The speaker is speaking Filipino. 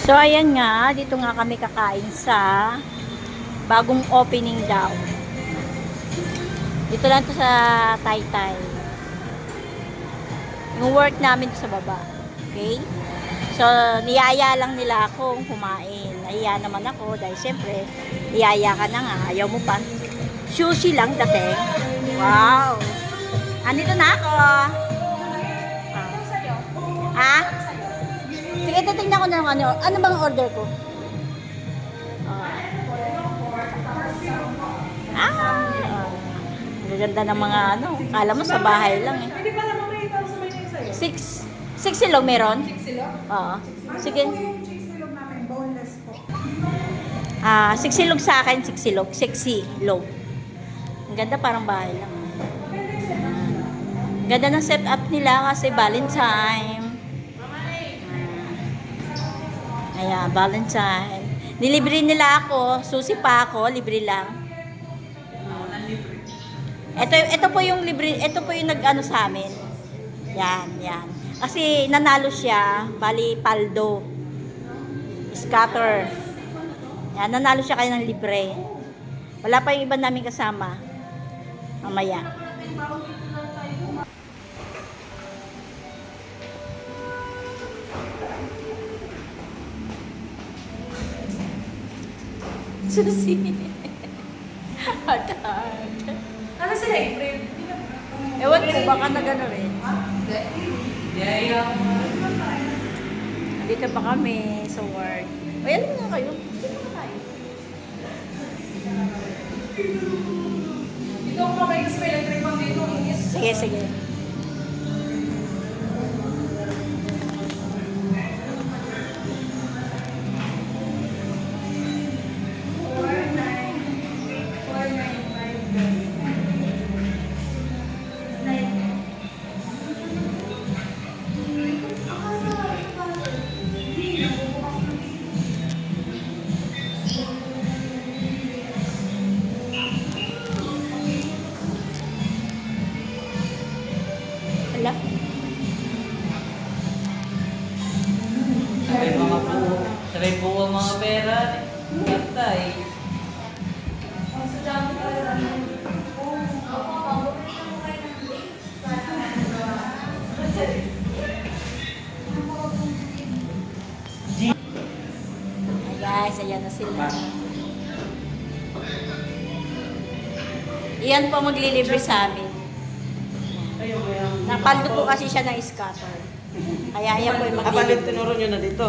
So, ayan nga. Dito nga kami kakain sa bagong opening daw. Dito lang to sa Taytay. Yung work namin sa baba. Okay? So, niyaya lang nila akong kumain. Nahiya naman ako dahil siyempre, niyaya ka na nga. Ayaw mo pa. Sushi lang dating. Wow! Andito na ako. Ha? Sige, titignan ko na ng ano. Ano bang order ko? Ang ganda ng mga ano. Kala mo sa bahay lang eh. Pwede pala mamaya ito sa may sa'yo. Six silog meron? Silog? Oo. Sige. Ano po yung cheese silog namin? Boneless po. Six silog sa akin, six silog. Sexy log. Ang ganda, parang bahay lang. Ang ganda ng setup nila kasi Valentine. Ayan, Valentine. Nilibre nila ako. Susi pa ako. Libre lang. Ito po yung libre. Ito po yung nag-ano sa amin. Yan. Kasi nanalo siya. Bali, paldo. Scatter. Yan, nanalo siya kaya ng libre. Wala pa yung iba namin kasama. Mamaya. Susi. Hard. Ano sila April? Ewan ko, baka na gano'n rin. Dito pa kami sa work. Ayan na kayo. Dito na tayo. Ito ang mamay kasi may electric pang dito. Sige. Hala. Sabay po ang mga pera. Gata eh. Guys, ayan na sila. Iyan po maglilibre sa amin. Napaldo po kasi siya ng scatter. Kaya ayan po yung Kapalit maglilibre. tinuro nyo na dito.